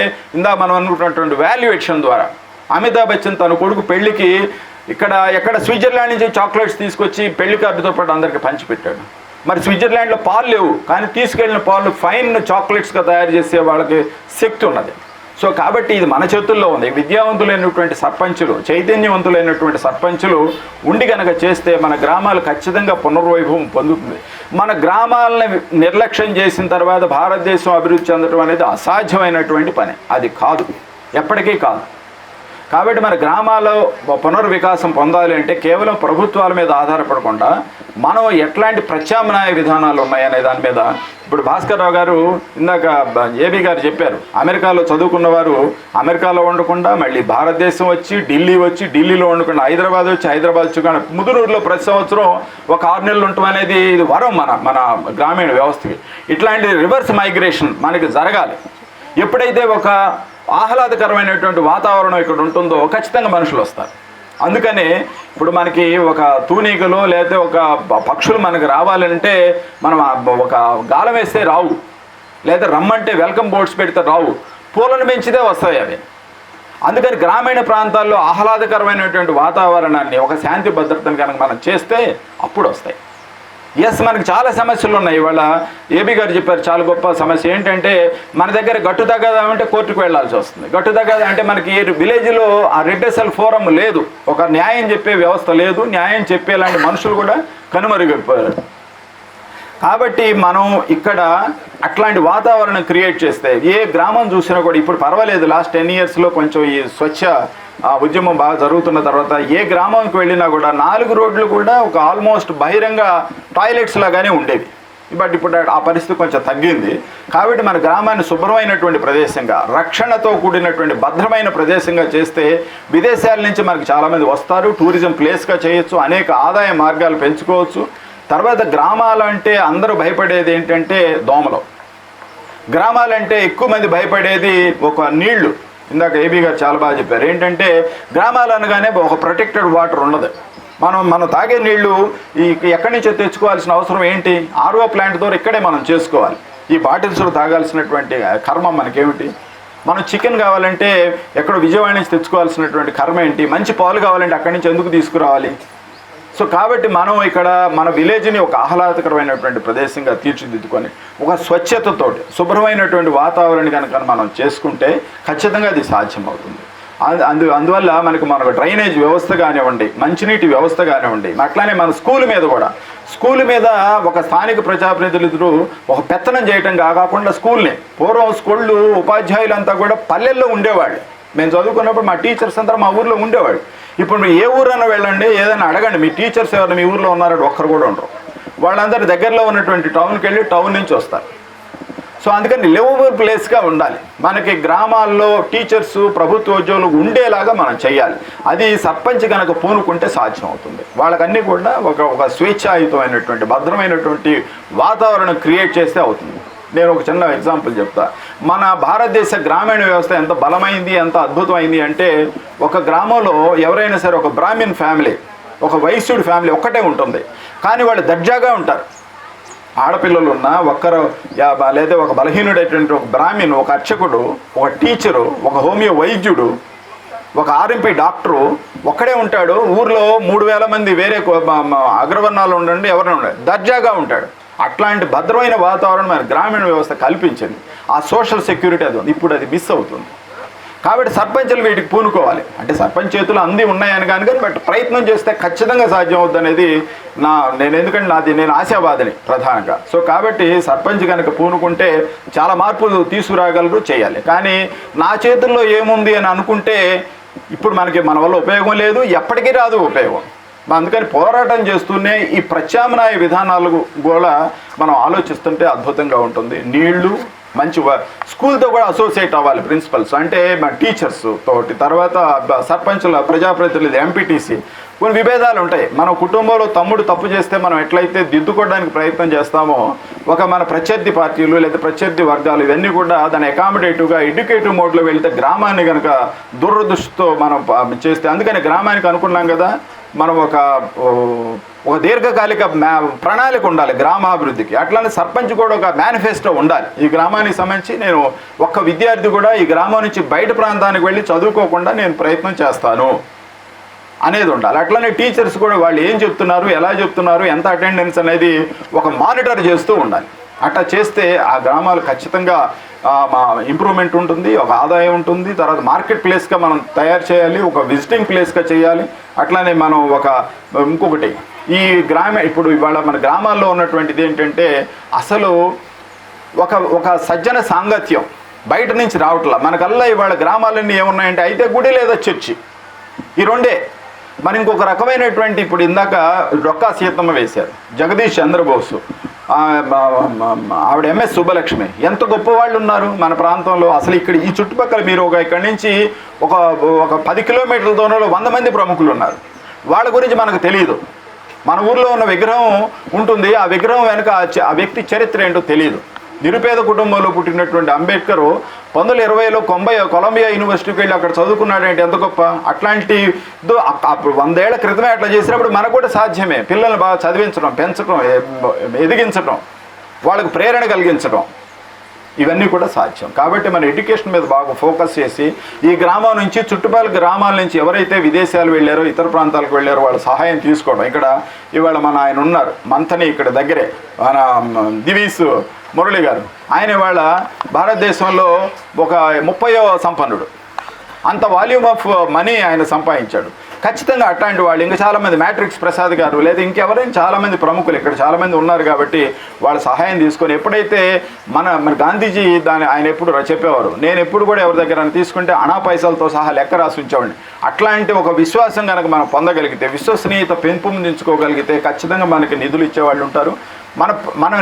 మనం అనుకున్నటువంటి వాల్యుయేషన్ ద్వారా. అమితాబ్ బచ్చన్ తన కొడుకు పెళ్లికి ఎక్కడ స్విట్జర్లాండ్ నుంచి చాక్లెట్స్ తీసుకొచ్చి పెళ్లి కార్డుతో పాటు అందరికీ పంచిపెట్టాడు. మరి స్విట్జర్లాండ్లో పాలు లేవు, కానీ తీసుకెళ్లిన పాలు ఫైన్ చాక్లెట్స్గా తయారు చేసే వాళ్ళకి శక్తి ఉన్నది. సో కాబట్టి ఇది మన చేతుల్లో ఉంది. విద్యావంతులైనటువంటి సర్పంచులు, చైతన్యవంతులైనటువంటి సర్పంచులు ఉండి కనుక చేస్తే మన గ్రామాలు ఖచ్చితంగా పునర్వైభవం పొందుతుంది. మన గ్రామాలని నిర్లక్ష్యం చేసిన తర్వాత భారతదేశం అభివృద్ధి చెందడం అనేది అసాధ్యమైనటువంటి పని. అది కాదు, ఎప్పటికీ కాదు. కాబట్టి మన గ్రామాల్లో పునర్వికాసం పొందాలి అంటే కేవలం ప్రభుత్వాల మీద ఆధారపడకుండా మనం ఎట్లాంటి ప్రత్యామ్నాయ విధానాలు ఉన్నాయనే దాని మీద ఇప్పుడు భాస్కర్ రావు గారు ఇందాక ఏబీ గారు చెప్పారు. అమెరికాలో చదువుకున్న వారు అమెరికాలో ఉండకుండా మళ్ళీ భారతదేశం వచ్చి ఢిల్లీలో ఉండకుండా హైదరాబాద్ వచ్చి కానీ ముదునూరులో ప్రతి సంవత్సరం ఒక 6 నెలలు ఉండటం అనేది ఇది వరం మన గ్రామీణ వ్యవస్థకి. ఇట్లాంటి రివర్స్ మైగ్రేషన్ మనకి జరగాలి. ఎప్పుడైతే ఒక ఆహ్లాదకరమైనటువంటి వాతావరణం ఇక్కడ ఉంటుందో ఖచ్చితంగా మనుషులు వస్తారు. అందుకనే ఇప్పుడు మనకి ఒక తూనీగలో లేకపోతే ఒక పక్షులు మనకు రావాలంటే మనం ఒక గాలం వేస్తే రావు, లేదా రమ్మంటే వెల్కమ్ బోర్డ్స్ పెడితే రావు, పూలను పెంచితే వస్తాయి అవి. అందుకని గ్రామీణ ప్రాంతాల్లో ఆహ్లాదకరమైనటువంటి వాతావరణాన్ని, ఒక శాంతి భద్రతను కనుక మనం చేస్తే అప్పుడు వస్తాయి. ఎస్, మనకు చాలా సమస్యలు ఉన్నాయి. ఇవాళ ఏబీ గారు చెప్పారు చాలా గొప్ప సమస్య ఏంటంటే మన దగ్గర గట్టు తగ్గదామంటే కోర్టుకు వెళ్లాల్సి వస్తుంది. గట్టు తగ్గదా అంటే మనకి విలేజ్లో ఆ రెడ్రెసల్ ఫోరం లేదు, ఒక న్యాయం చెప్పే వ్యవస్థ లేదు, న్యాయం చెప్పేలాంటి మనుషులు కూడా కనుమరుగైపోయారు. కాబట్టి మనం ఇక్కడ అట్లాంటి వాతావరణం క్రియేట్ చేస్తే ఏ గ్రామం చూసినా కూడా ఇప్పుడు పర్వాలేదు. లాస్ట్ 10 yearsలో కొంచెం ఈ స్వచ్ఛ ఆ ఉద్యమం బాగా జరుగుతున్న తర్వాత ఏ గ్రామంకి వెళ్ళినా కూడా 4 రోడ్లు కూడా ఒక ఆల్మోస్ట్ బహిరంగ టాయిలెట్స్ లాగానే ఉండేవి. బట్ ఇప్పుడు ఆ పరిస్థితి కొంచెం తగ్గింది. కాబట్టి మన గ్రామాన్ని శుభ్రమైనటువంటి ప్రదేశంగా, రక్షణతో కూడినటువంటి భద్రమైన ప్రదేశంగా చేస్తే విదేశాల నుంచి మనకు చాలామంది వస్తారు, టూరిజం ప్లేస్గా చేయొచ్చు, అనేక ఆదాయ మార్గాలు పెంచుకోవచ్చు. తర్వాత గ్రామాలంటే అందరూ భయపడేది ఏంటంటే దోమలు. గ్రామాలంటే ఎక్కువ మంది భయపడేది ఒక నీళ్లు. ఇందాక ఏబీ గారు చాలా బాగా చెప్పారు. ఏంటంటే గ్రామాలు అనగానే ఒక ప్రొటెక్టెడ్ వాటర్ ఉండదు. మనం తాగే నీళ్లు ఎక్కడి నుంచో తెచ్చుకోవాల్సిన అవసరం ఏంటి? ఆర్ఓ ప్లాంట్ ద్వారా ఇక్కడే మనం చేసుకోవాలి. ఈ బాటిల్స్లో తాగాల్సినటువంటి కర్మ మనకేమిటి? మనం చికెన్ కావాలంటే ఎక్కడో విజయవాడ నుంచి తెచ్చుకోవాల్సినటువంటి కర్మ ఏంటి? మంచి పాలు కావాలంటే అక్కడి నుంచి ఎందుకు తీసుకురావాలి? సో కాబట్టి మనం ఇక్కడ మన విలేజ్ని ఒక ఆహ్లాదకరమైనటువంటి ప్రదేశంగా తీర్చిదిద్దుకొని ఒక స్వచ్ఛతతోటి శుభ్రమైనటువంటి వాతావరణం కనుక మనం చేసుకుంటే ఖచ్చితంగా అది సాధ్యమవుతుంది. అందువల్ల మనకు డ్రైనేజ్ వ్యవస్థ కానివ్వండి, మంచినీటి వ్యవస్థ కానివ్వండి, అట్లానే మన స్కూల్ మీద ఒక స్థానిక ప్రజాప్రతినిధులు ఒక పెత్తనం చేయటం కాకుండా పూర్వం స్కూళ్ళు ఉపాధ్యాయులంతా కూడా పల్లెల్లో ఉండేవాళ్ళు. మేము చదువుకున్నప్పుడు మా టీచర్స్ అంతా మా ఊర్లో ఉండేవాళ్ళు. ఇప్పుడు మీరు ఏ ఊరన్నా వెళ్ళండి, ఏదైనా అడగండి, మీ టీచర్స్ ఎవరైనా మీ ఊర్లో ఉన్నారంటే ఒక్కరు కూడా ఉండరు. వాళ్ళందరూ దగ్గరలో ఉన్నటువంటి టౌన్కి వెళ్ళి టౌన్ నుంచి వస్తారు. సో అందుకని లివబుల్ ప్లేస్గా ఉండాలి. మనకి గ్రామాల్లో టీచర్స్, ప్రభుత్వ ఉద్యోగులు ఉండేలాగా మనం చేయాలి. అది సర్పంచ్ కనుక పూనుకుంటే సాధ్యం అవుతుంది. వాళ్ళకన్నీ కూడా ఒక స్వేచ్ఛాయుతమైనటువంటి భద్రమైనటువంటి వాతావరణం క్రియేట్ చేస్తే అవుతుంది. నేను ఒక చిన్న ఎగ్జాంపుల్ చెప్తా. మన భారతదేశ గ్రామీణ వ్యవస్థ ఎంత బలమైంది, ఎంత అద్భుతమైంది అంటే, ఒక గ్రామంలో ఎవరైనా సరే ఒక బ్రాహ్మిన్ ఫ్యామిలీ, ఒక వైశ్యుడి ఫ్యామిలీ ఒక్కటే ఉంటుంది, కానీ వాళ్ళు దర్జాగా ఉంటారు. ఆడపిల్లలు ఉన్న ఒక్కరు లేదా ఒక బలహీనుడైనటువంటి ఒక బ్రాహ్మణ్, ఒక అర్చకుడు, ఒక టీచరు, ఒక హోమియో వైద్యుడు, ఒక ఆర్ఎంపీ డాక్టరు ఒక్కడే ఉంటాడు. ఊర్లో 3000 మంది వేరే అగ్రవర్ణాలు ఉండండి, ఎవరైనా ఉండండి, దర్జాగా ఉంటాడు. అట్లాంటి భద్రమైన వాతావరణం మన గ్రామీణ వ్యవస్థ కల్పించింది. ఆ సోషల్ సెక్యూరిటీ అది ఉంది. ఇప్పుడు అది మిస్ అవుతుంది. కాబట్టి సర్పంచులు వీటికి పూనుకోవాలి. అంటే సర్పంచ్ చేతులు అంది ఉన్నాయని కానీ బట్ ప్రయత్నం చేస్తే ఖచ్చితంగా సాధ్యం అవుతుంది అనేది ఎందుకంటే నేను ఆశావాదిని ప్రధానంగా. సో కాబట్టి సర్పంచ్ కనుక పూనుకుంటే చాలా మార్పులు తీసుకురాగలరు, చేయాలి. కానీ నా చేతుల్లో ఏముంది అని అనుకుంటే ఇప్పుడు మన వల్ల ఉపయోగం లేదు, ఎప్పటికీ రాదు ఉపయోగం. అందుకని పోరాటం చేస్తూనే ఈ ప్రత్యామ్నాయ విధానాలు కూడా మనం ఆలోచిస్తుంటే అద్భుతంగా ఉంటుంది. నీళ్లు మంచి స్కూల్తో కూడా అసోసియేట్ అవ్వాలి ప్రిన్సిపల్స్, అంటే మన టీచర్స్ తోటి, తర్వాత సర్పంచుల, ప్రజాప్రతినిధులు, ఎంపీటీసీ. కొన్ని విభేదాలు ఉంటాయి. మన కుటుంబంలో తమ్ముడు తప్పు చేస్తే మనం ఎట్లయితే దిద్దుకోవడానికి ప్రయత్నం చేస్తామో, మన ప్రత్యర్థి పార్టీలు లేదా ప్రత్యర్థి వర్గాలు ఇవన్నీ కూడా దాని అకామిడేటివ్గా ఎడ్యుకేటివ్ మోడ్లో వెళ్తే గ్రామాన్ని కనుక దురదృష్టితో మనం చేస్తే, అందుకని గ్రామానికి అనుకున్నాం కదా మనం ఒక దీర్ఘకాలిక ప్రణాళిక ఉండాలి గ్రామాభివృద్ధికి. అట్లానే సర్పంచ్ కూడా ఒక మేనిఫెస్టో ఉండాలి. ఈ గ్రామానికి సంబంధించి నేను ఒక్క విద్యార్థి కూడా ఈ గ్రామం నుంచి బయట ప్రాంతానికి వెళ్ళి చదువుకోకుండా నేను ప్రయత్నం చేస్తాను అనేది ఉండాలి. అట్లనే టీచర్స్ కూడా వాళ్ళు ఏం చెప్తున్నారు, ఎలా చెప్తున్నారు, ఎంత అటెండెన్స్ అనేది ఒక మానిటర్ చేస్తూ ఉండాలి. అట్లా చేస్తే ఆ గ్రామాలు ఖచ్చితంగా ఇంప్రూవ్మెంట్ ఉంటుంది, ఒక ఆదాయం ఉంటుంది. తర్వాత మార్కెట్ ప్లేస్గా మనం తయారు చేయాలి, ఒక విజిటింగ్ ప్లేస్గా చేయాలి. అట్లానే మనం ఇంకొకటి ఇప్పుడు ఇవాళ మన గ్రామాల్లో ఉన్నటువంటిది ఏంటంటే అసలు ఒక సజ్జన సాంగత్యం బయట నుంచి రావట్లా. మనకల్లా ఇవాళ గ్రామాలన్నీ ఏమున్నాయంటే అయితే గుడి లేదా చర్చి, ఈ రెండే. మరి ఇంకొక రకమైనటువంటి ఇప్పుడు ఇందాక డొక్కా సీతమ్మ వేశారు, జగదీష్ చంద్రబోసు, ఆవిడ ఎంఎస్ సుబ్బలక్ష్మి, ఎంత గొప్ప వాళ్ళు ఉన్నారు మన ప్రాంతంలో. అసలు ఇక్కడ ఈ చుట్టుపక్కల మీరు ఇక్కడి నుంచి ఒక 10 కిలోమీటర్ల దూరంలో 100 మంది ప్రముఖులు ఉన్నారు. వాళ్ళ గురించి మనకు తెలియదు. మన ఊర్లో ఉన్న విగ్రహం ఉంటుంది, ఆ విగ్రహం వెనుక ఆ వ్యక్తి చరిత్ర ఏంటో తెలియదు. నిరుపేద కుటుంబంలో పుట్టినటువంటి అంబేద్కర్ 1920లో కొలంబియా యూనివర్సిటీకి వెళ్ళి అక్కడ చదువుకున్నాడంటే ఎంత గొప్ప. అట్లాంటి 100 ఏళ్ల క్రితమే అట్లా చేసినప్పుడు మనకు కూడా సాధ్యమే. పిల్లల్ని బాగా చదివించడం, పెంచడం, ఎదిగించడం, వాళ్ళకు ప్రేరణ కలిగించడం, ఇవన్నీ కూడా సాధ్యం. కాబట్టి మన ఎడ్యుకేషన్ మీద బాగా ఫోకస్ చేసి ఈ గ్రామం నుంచి చుట్టుపక్కల గ్రామాల నుంచి ఎవరైతే విదేశాలు వెళ్ళారో, ఇతర ప్రాంతాలకు వెళ్ళారో వాళ్ళ సహాయం తీసుకోవడం. ఇక్కడ ఇవాళ ఆయన ఉన్నారు మంథని, ఇక్కడ దగ్గరే మన దివీస్ మురళి గారు, ఆయన ఇవాళ భారతదేశంలో ఒక 30వ సంపన్నుడు. అంత వాల్యూమ్ ఆఫ్ మనీ ఆయన సంపాదించాడు. ఖచ్చితంగా అట్లాంటి వాళ్ళు ఇంకా చాలామంది మ్యాట్రిక్స్ ప్రసాద్ గారు లేదా ఇంకెవరైనా చాలామంది ప్రముఖులు ఇక్కడ చాలామంది ఉన్నారు కాబట్టి వాళ్ళ సహాయం తీసుకొని ఎప్పుడైతే మన గాంధీజీ ఆయన ఎప్పుడు చెప్పేవారు, నేను ఎప్పుడు కూడా ఎవరి దగ్గర తీసుకుంటే అనా పైసలతో సహా లెక్క రాసి ఉంచేవాడిని. అట్లాంటి ఒక విశ్వాసం కనుక మనం పొందగలిగితే, విశ్వసనీయత పెంపొందించుకోగలిగితే ఖచ్చితంగా మనకి నిధులు ఇచ్చేవాళ్ళు ఉంటారు.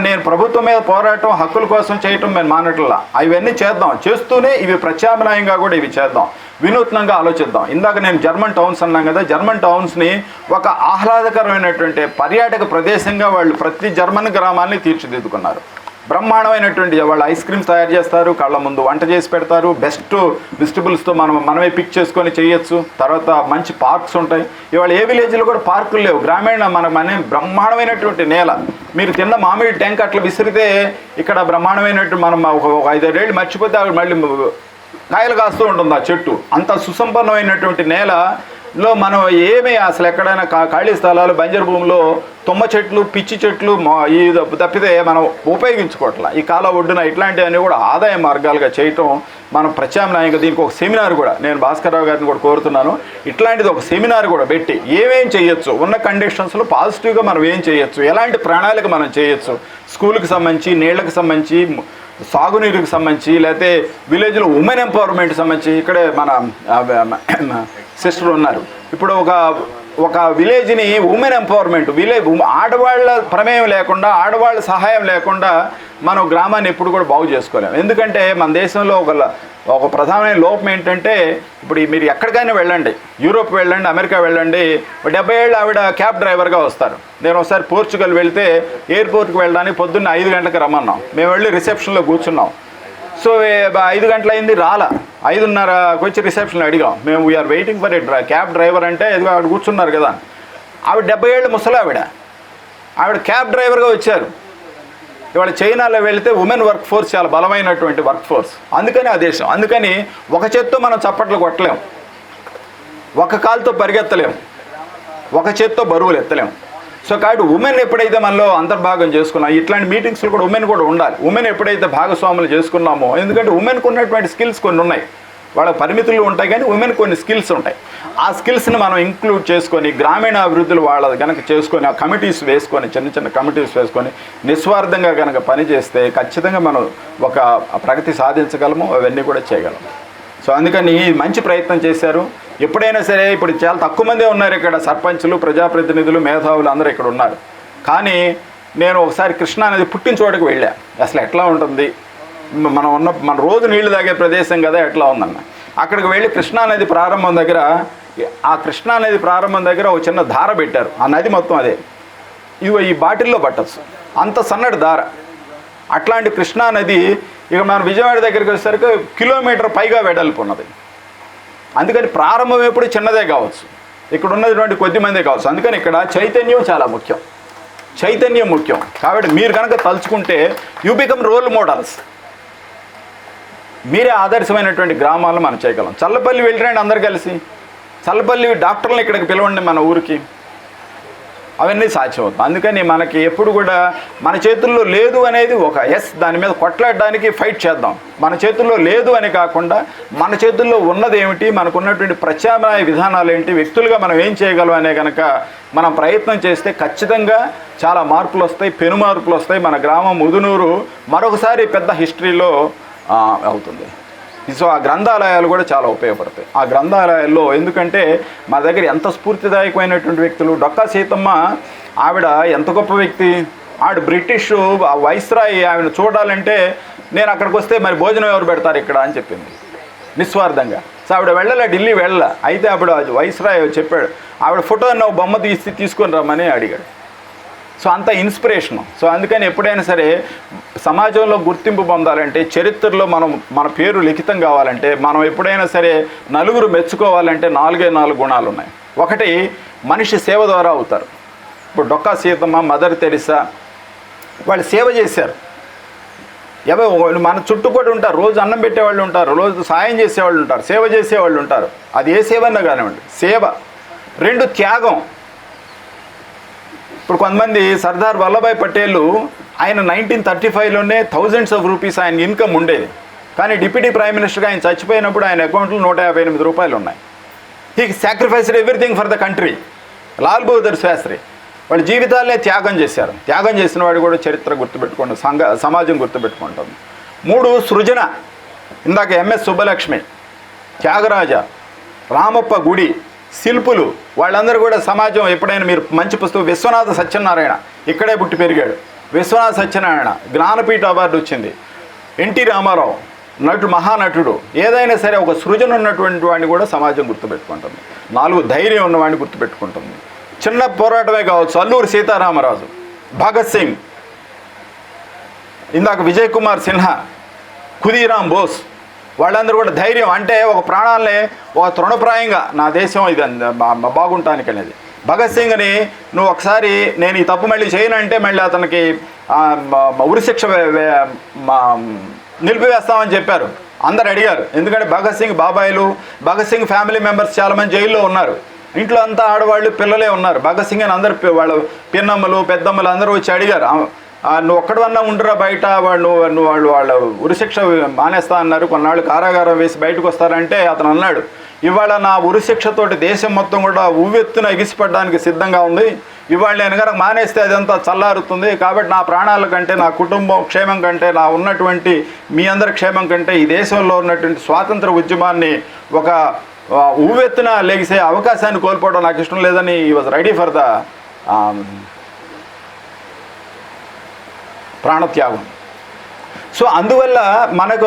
నేను ప్రభుత్వం మీద పోరాటం, హక్కుల కోసం చేయటం మేము మానట్లా, అవన్నీ చేద్దాం, చేస్తూనే ఇవి ప్రత్యామ్నాయంగా కూడా ఇవి చేద్దాం, వినూత్నంగా ఆలోచిద్దాం. ఇందాక నేను జర్మన్ టౌన్స్ అన్నాం కదా, జర్మన్ టౌన్స్ని ఒక ఆహ్లాదకరమైనటువంటి పర్యాటక ప్రదేశంగా వాళ్ళు ప్రతి జర్మన్ గ్రామాన్ని తీర్చిదిద్దుకున్నారు. బ్రహ్మాండమైనటువంటి వాళ్ళు ఐస్ క్రీమ్స్ తయారు చేస్తారు, కళ్ళ ముందు వంట చేసి పెడతారు, బెస్ట్ వెజిటబుల్స్తో మనమే పిక్ చేసుకొని చేయొచ్చు. తర్వాత మంచి పార్క్స్ ఉంటాయి. ఇవాళ ఏ విలేజ్లో కూడా పార్కులు లేవు. గ్రామీణ మన బ్రహ్మాండమైనటువంటి నేల, మీరు తిన్న మామిడి ట్యాంక్ అట్లా విసిరితే ఇక్కడ బ్రహ్మాండమైనట్టు మనం ఒక 5-6 ఏళ్ళు మర్చిపోతే అవి మళ్ళీ కాయలు కాస్తూ ఉంటుంది ఆ చెట్టు. అంత సుసంపన్నమైనటువంటి నేలలో మనం ఏమీ అసలు ఎక్కడైనా ఖాళీ స్థలాలు, బంజరు భూమిలో తుమ్మ చెట్లు, పిచ్చి చెట్లు ఈ తప్పితే మనం ఉపయోగించుకోవట్ల. ఈ కాల ఒడ్డున ఇట్లాంటివన్నీ కూడా ఆదాయ మార్గాలుగా చేయటం మనం ప్రత్యామ్నాయంగా దీనికి ఒక సెమినార్ కూడా నేను భాస్కర్రావు గారిని కూడా కోరుతున్నాను. ఇట్లాంటిది ఒక సెమినార్ కూడా పెట్టి ఏమేం చేయొచ్చు, ఉన్న కండిషన్స్లో పాజిటివ్గా మనం ఏం చేయొచ్చు, ఎలాంటి ప్రణాళిక మనం చేయొచ్చు, స్కూల్కి సంబంధించి, నీళ్లకు సంబంధించి, సాగునీరుకి సంబంధించి, లేకపోతే విలేజ్లో ఉమెన్ ఎంపవర్మెంట్కి సంబంధించి. ఇక్కడే మన సిస్టర్ ఉన్నారు. ఇప్పుడు ఒక విలేజ్ని ఉమెన్ ఎంపవర్మెంట్, ఆడవాళ్ళ ప్రమేయం లేకుండా, ఆడవాళ్ళ సహాయం లేకుండా మనం గ్రామాన్ని ఎప్పుడు కూడా బాగు చేసుకోలేము. ఎందుకంటే మన దేశంలో ఒక ప్రధానమైన లోపం ఏంటంటే, ఇప్పుడు మీరు ఎక్కడికైనా వెళ్ళండి, యూరోప్ వెళ్ళండి, అమెరికా వెళ్ళండి, 70 ఏళ్ళు ఆవిడ క్యాబ్ డ్రైవర్గా వస్తారు. నేను ఒకసారి పోర్చుగల్ వెళ్తే ఎయిర్పోర్ట్కి వెళ్ళడానికి పొద్దున్న 5 గంటలకు రమ్మన్నాం. మేము వెళ్ళి రిసెప్షన్లో కూర్చున్నాం. సో 5 గంటలైంది, రాలా. 5:30కి వచ్చి రిసెప్షన్లో అడిగాం, మేము we are waiting for a cab driver అంటే, ఎదుగు ఆవిడ కూర్చున్నారు కదా. ఆవిడ 70 ఏళ్ళు ముసలి ఆవిడ క్యాబ్ డ్రైవర్గా వచ్చారు. ఇవాళ చైనాలో వెళితే ఉమెన్ వర్క్ ఫోర్స్ చాలా బలమైనటువంటి వర్క్ ఫోర్స్. అందుకని ఆ దేశం, అందుకని ఒక చేత్తో మనం చప్పట్లు కొట్టలేము, ఒక కాలుతో పరిగెత్తలేము, ఒక చేత్తో బరువులు ఎత్తలేము. సో కాబట్టి ఉమెన్ ఎప్పుడైతే మనలో అంతర్భాగం చేసుకున్నాం, ఇట్లాంటి మీటింగ్స్లో కూడా ఉమెన్ కూడా ఉండాలి. ఉమెన్ ఎప్పుడైతే భాగస్వాములు చేసుకున్నామో, ఎందుకంటే ఉమెన్కి ఉన్నటువంటి స్కిల్స్ కొన్ని ఉన్నాయి, వాళ్ళ పరిమితులు ఉంటాయి, కానీ ఉమెన్ కొన్ని స్కిల్స్ ఉంటాయి. ఆ స్కిల్స్ని మనం ఇంక్లూడ్ చేసుకొని గ్రామీణ అభివృద్ధులు వాళ్ళ కనుక చేసుకొని, ఆ కమిటీస్ వేసుకొని, చిన్న కమిటీస్ వేసుకొని నిస్వార్థంగా కనుక పనిచేస్తే ఖచ్చితంగా మనం ఒక ప్రగతి సాధించగలము, అవన్నీ కూడా చేయగలము. సో అందుకని మంచి ప్రయత్నం చేశారు. ఎప్పుడైనా సరే, ఇప్పుడు చాలా తక్కువ మందే ఉన్నారు ఇక్కడ, సర్పంచులు, ప్రజాప్రతినిధులు, మేధావులు అందరూ ఇక్కడ ఉన్నారు. కానీ నేను ఒకసారి కృష్ణా నది పుట్టిన చోటకి వెళ్ళా, అసలు ఎట్లా ఉంటుంది, మన రోజు నీళ్లు తాగే ప్రదేశం కదా, ఎట్లా ఉందన్న. అక్కడికి వెళ్ళి కృష్ణానది ప్రారంభం దగ్గర ఒక చిన్న ధార పెట్టారు. ఆ నది మొత్తం అదే, ఇవి ఈ బాటిల్లో పట్టచ్చు, అంత సన్నటి ధార. అట్లాంటి కృష్ణానది ఇక మన విజయవాడ దగ్గరికి వచ్చేసరికి కిలోమీటర్ పైగా వెడల్పు ఉన్నది. అందుకని ప్రారంభం ఎప్పుడు చిన్నదే కావచ్చు, ఇక్కడ ఉన్నటువంటి కొద్దిమందే కావచ్చు. అందుకని ఇక్కడ చైతన్యం చాలా ముఖ్యం, చైతన్యం ముఖ్యం. కాబట్టి మీరు కనుక తలుచుకుంటే యూ బికమ్ రోల్ మోడల్స్, మీరే ఆదర్శమైనటువంటి గ్రామాలను మనం చేయగలం. చల్లపల్లి వెళ్ళిరండి అందరు కలిసి, చల్లపల్లి డాక్టర్లను ఇక్కడికి పిలవండి మన ఊరికి, అవన్నీ సాధ్యమవుతుంది. అందుకని మనకి ఎప్పుడు కూడా మన చేతుల్లో లేదు అనేది ఒక దాని మీద కొట్లాడడానికి ఫైట్ చేద్దాం. మన చేతుల్లో లేదు అని కాకుండా మన చేతుల్లో ఉన్నది ఏమిటి, మనకు ఉన్నటువంటి ప్రత్యామ్నాయ విధానాలు ఏంటి, వ్యక్తులుగా మనం ఏం చేయగలం అనే కనుక మనం ప్రయత్నం చేస్తే ఖచ్చితంగా చాలా మార్పులు వస్తాయి, పెను మార్పులు వస్తాయి. మన గ్రామం ముదునూరు మరొకసారి పెద్ద హిస్టరీలో అవుతుంది. సో ఆ గ్రంథాలయాలు కూడా చాలా ఉపయోగపడతాయి. ఆ గ్రంథాలయాల్లో ఎందుకంటే మా దగ్గర ఎంత స్ఫూర్తిదాయకమైనటువంటి వ్యక్తులు, డొక్కా సీతమ్మ ఆవిడ ఎంత గొప్ప వ్యక్తి. ఆవిడ బ్రిటిష్ వైస్రాయ్, ఆవిడ చూడాలంటే నేను అక్కడికి వస్తే మరి భోజనం ఎవరు పెడతారు ఇక్కడ అని చెప్పింది నిస్వార్థంగా. సో ఆవిడ వెళ్ళలే, ఢిల్లీ వెళ్ళలే. అయితే అప్పుడు వైస్రాయ్ చెప్పాడు, ఆవిడ ఫోటో బొమ్మ తీసుకొని రమ్మని అడిగాడు. సో అంత ఇన్స్పిరేషను. సో అందుకని ఎప్పుడైనా సరే సమాజంలో గుర్తింపు పొందాలంటే, చరిత్రలో మన పేరు లిఖితం కావాలంటే, మనం ఎప్పుడైనా సరే నలుగురు మెచ్చుకోవాలంటే 4 గుణాలు ఉన్నాయి. ఒకటి, మనిషి సేవ ద్వారా అవుతారు. ఇప్పుడు డొక్కా సీతమ్మ, మదర్ తెరిసా వాళ్ళు సేవ చేశారు. మన చుట్టూ కూడా ఉంటారు, రోజు అన్నం పెట్టేవాళ్ళు ఉంటారు, రోజు సాయం చేసేవాళ్ళు ఉంటారు, సేవ చేసేవాళ్ళు ఉంటారు. అది ఏ సేవ అన్నా కానివ్వండి, సేవ. 2, త్యాగం. ఇప్పుడు కొంతమంది సర్దార్ వల్లభాయ్ పటేల్ ఆయన 1935లోనే థౌజండ్స్ ఆఫ్ రూపీస్ ఆయన ఇన్కమ్ ఉండేది. కానీ డిప్యూటీ ప్రైమ్ మినిస్టర్గా ఆయన చచ్చిపోయినప్పుడు ఆయన అకౌంట్లో 158 రూపాయలు ఉన్నాయి. He sacrificed everything for the country. Lal Bahadur Shastri వాళ్ళ జీవితాలనే త్యాగం చేశారు. త్యాగం చేసిన వాడు కూడా చరిత్ర గుర్తుపెట్టుకుంటుంది, సమాజం గుర్తుపెట్టుకుంటుంది. 3 సృజన, ఇందాక ఎంఎస్ సుబ్బలక్ష్మి, త్యాగరాజ, రామప్ప గుడి, శిల్పులు, వాళ్ళందరూ కూడా సమాజం. ఎప్పుడైనా మీరు మంచి పుస్తకం విశ్వనాథ సత్యనారాయణ ఇక్కడే పుట్టి పెరిగాడు. విశ్వనాథ సత్యనారాయణ జ్ఞానపీఠ అవార్డు వచ్చింది. ఎన్టీ రామారావు మహానటుడు. ఏదైనా సరే ఒక సృజన ఉన్నటువంటి వాడిని కూడా సమాజం గుర్తుపెట్టుకుంటుంది. 4 ధైర్యం ఉన్నవాడిని గుర్తుపెట్టుకుంటుంది. చిన్న పోరాటమే కావచ్చు, అల్లూరి సీతారామరాజు, భగత్ సింగ్, ఇందాక విజయ్ కుమార్ సిన్హా, ఖుదీరామ్ బోస్, వాళ్ళందరూ కూడా ధైర్యం అంటే ఒక ప్రాణాలనే ఒక తృణప్రాయంగా నా దేశం ఇది బాగుంటానికి అనేది. భగత్ సింగ్ని నువ్వు ఒకసారి నేను ఈ తప్పు మళ్ళీ చేయనంటే మళ్ళీ అతనికి ఉరిశిక్ష నిలిపివేస్తామని చెప్పారు. అందరు అడిగారు. ఎందుకంటే భగత్ సింగ్ బాబాయిలు, భగత్ సింగ్ ఫ్యామిలీ మెంబర్స్ చాలామంది జైల్లో ఉన్నారు. ఇంట్లో అంతా ఆడవాళ్ళు పిల్లలే ఉన్నారు. భగత్ సింగ్ అని అందరు వాళ్ళ పిన్నమ్మలు పెద్దమ్మలు అందరూ వచ్చి అడిగారు, నువ్వు ఒక్కడవన్నా ఉండరా బయట, వాళ్ళ ఉరిశిక్ష మానేస్తా అన్నారు, కొన్నాళ్ళు కారాగారం వేసి బయటకు వస్తారంటే అతను అన్నాడు, ఇవాళ నా ఉరిశిక్షతోటి దేశం మొత్తం కూడా ఉవ్వెత్తున ఎగిసిపడడానికి సిద్ధంగా ఉంది. ఇవాళ నేను కనుక మానేస్తే అదంతా చల్లారుతుంది. కాబట్టి నా ప్రాణాల కంటే, నా కుటుంబం క్షేమం కంటే, నా ఉన్నటువంటి మీ అందరి క్షేమం కంటే ఈ దేశంలో ఉన్నటువంటి స్వాతంత్ర ఉద్యమాన్ని ఒక ఉవ్వెత్తున లెగిసే అవకాశాన్ని కోల్పోవడం నాకు ఇష్టం లేదని ఈ వాజ్ రెడీ ఫర్ ద ప్రాణత్యాగం. సో అందువల్ల మనకు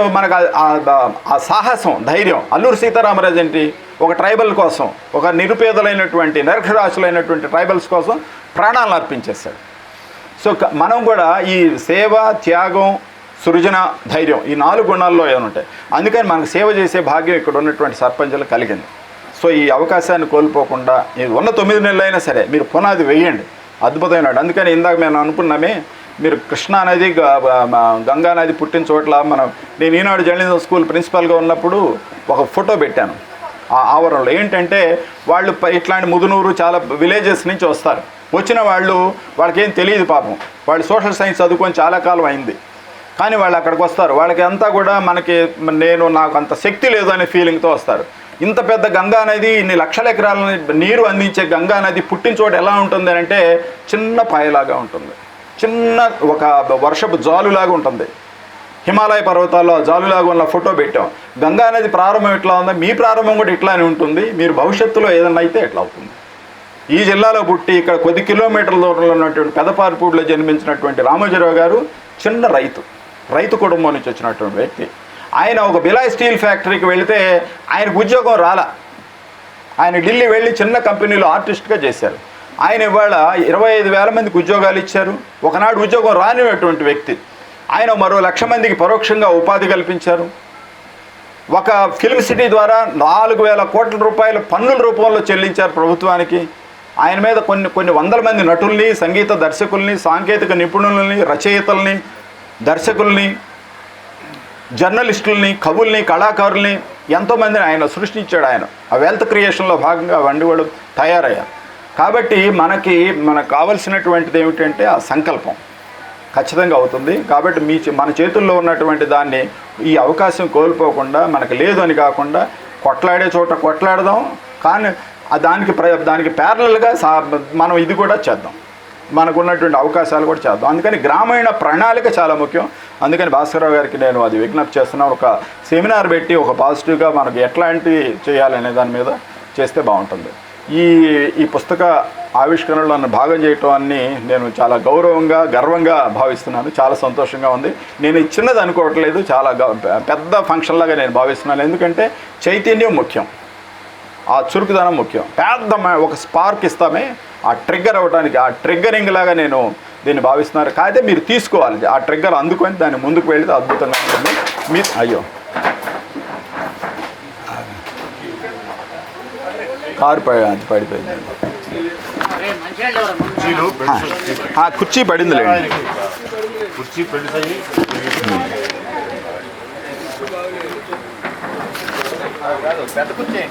ఆ సాహసం, ధైర్యం. అల్లూరి సీతారామరాజు ఏంటి, ఒక ట్రైబల్ కోసం, ఒక నిరుపేదలైనటువంటి నిరక్షరాస్యులైనటువంటి ట్రైబల్స్ కోసం ప్రాణాలను అర్పించేశాడు. సో మనం కూడా ఈ సేవ, త్యాగం, సృజన, ధైర్యం, ఈ 4 గుణాల్లో ఏమనుంటాయి. అందుకని మనకు సేవ చేసే భాగ్యం ఇక్కడ ఉన్నటువంటి సర్పంచులు కలిగింది. సో ఈ అవకాశాన్ని కోల్పోకుండా ఉన్న 9 నెలలైనా సరే మీరు పునాది వేయండి. అద్భుతమైన. అందుకని ఇందాక మేము అనుకున్నామే, మీరు కృష్ణా నది, గంగా నది పుట్టిన చోట్ల నేను ఈనాడు జర్నలిజం స్కూల్ ప్రిన్సిపల్గా ఉన్నప్పుడు ఒక ఫోటో పెట్టాను ఆ ఆవరణలో. ఏంటంటే వాళ్ళు ఇట్లాంటి ముదునూరు చాలా విలేజెస్ నుంచి వస్తారు. వచ్చిన వాళ్ళకేం తెలియదు పాపం. వాళ్ళు సోషల్ సైన్స్ చదువుకొని చాలా కాలం అయింది. కానీ వాళ్ళు అక్కడికి వస్తారు. వాళ్ళకి అంతా కూడా నాకు అంత శక్తి లేదు అనే ఫీలింగ్తో వస్తారు. ఇంత పెద్ద గంగా నది, ఇన్ని లక్షల ఎకరాల నీరు అందించే గంగా నది పుట్టిన చోట ఎలా ఉంటుంది అంటే చిన్న పాయలాగా ఉంటుంది, చిన్న ఒక వర్షపు జాలులాగా ఉంటుంది. హిమాలయ పర్వతాల్లో జాలులాగా ఉన్న ఫోటో పెట్టాం. గంగా నది ప్రారంభం ఎట్లా ఉందో మీ ప్రారంభం కూడా ఇట్లానే ఉంటుంది. మీరు భవిష్యత్తులో ఏదన్నా అయితే ఎట్లా అవుతుంది. ఈ జిల్లాలో పుట్టి ఇక్కడ కొద్ది కిలోమీటర్ల దూరంలో ఉన్నటువంటి పెదపారిపూడిలో జన్మించినటువంటి రామోజీరావు గారు చిన్న రైతు కుటుంబం నుంచి వచ్చినటువంటి వ్యక్తి. ఆయన ఒక బిలాయ్ స్టీల్ ఫ్యాక్టరీకి వెళితే ఆయనకు ఉద్యోగం రాలా. ఆయన ఢిల్లీ వెళ్ళి చిన్న కంపెనీలో ఆర్టిస్ట్గా చేశారు. ఆయన ఇవాళ 25,000 మందికి ఉద్యోగాలు ఇచ్చారు. ఒకనాడు ఉద్యోగం రానిటువంటి వ్యక్తి ఆయన మరో 1,00,000 మందికి పరోక్షంగా ఉపాధి కల్పించారు. ఒక ఫిల్మ్ సిటీ ద్వారా 4,000 కోట్ల రూపాయలు పన్నుల రూపంలో చెల్లించారు ప్రభుత్వానికి. ఆయన మీద కొన్ని వందల మంది నటుల్ని, సంగీత దర్శకుల్ని, సాంకేతిక నిపుణుల్ని, రచయితల్ని, దర్శకుల్ని, జర్నలిస్టుల్ని, కవుల్ని, కళాకారుల్ని ఎంతోమందిని ఆయన సృష్టించాడు. ఆయన ఆ వెల్త్ క్రియేషన్లో భాగంగా అవన్నీ కూడా తయారయ్యారు. కాబట్టి మనకు కావలసినటువంటిది ఏమిటంటే ఆ సంకల్పం ఖచ్చితంగా అవుతుంది. కాబట్టి మన చేతుల్లో ఉన్నటువంటి దాన్ని ఈ అవకాశం కోల్పోకుండా, మనకు లేదు అని కాకుండా కొట్లాడే చోట కొట్లాడదాం. కానీ దానికి ప్యారలల్గా మనం ఇది కూడా చేద్దాం, మనకు ఉన్నటువంటి అవకాశాలు కూడా చేద్దాం. అందుకని గ్రామీణ ప్రణాళిక చాలా ముఖ్యం. అందుకని భాస్కరరావు గారికి నేను అది విజ్ఞప్తి చేస్తున్నాను. ఒక సెమినార్ పెట్టి ఒక పాజిటివ్గా మనకు ఎట్లాంటివి చేయాలనే దాని మీద చేస్తే బాగుంటుంది. ఈ పుస్తక ఆవిష్కరణలో నన్ను భాగం చేయటాన్ని నేను చాలా గర్వంగా భావిస్తున్నాను. చాలా సంతోషంగా ఉంది. నేను చిన్నది అనుకోవట్లేదు, చాలా పెద్ద ఫంక్షన్ లాగా నేను భావిస్తున్నాను. ఎందుకంటే చైతన్యం ముఖ్యం, ఆ చురుకుదనం ముఖ్యం. పెద్ద ఒక స్పార్క్ ఇస్తామే ఆ ట్రిగ్గర్ అవ్వడానికి, ఆ ట్రిగ్గరింగ్ లాగా నేను దీన్ని భావిస్తున్నారు. కాకపోతే మీరు తీసుకోవాలి, ఆ ట్రిగ్గర్ అందుకొని దాన్ని ముందుకు వెళితే అద్భుతంగా ఉంటుంది. మీరు కారు పడిపోయింది, కుర్చీ పడిందిలేండి. కుర్చీ పడి పెద్ద కుర్చీ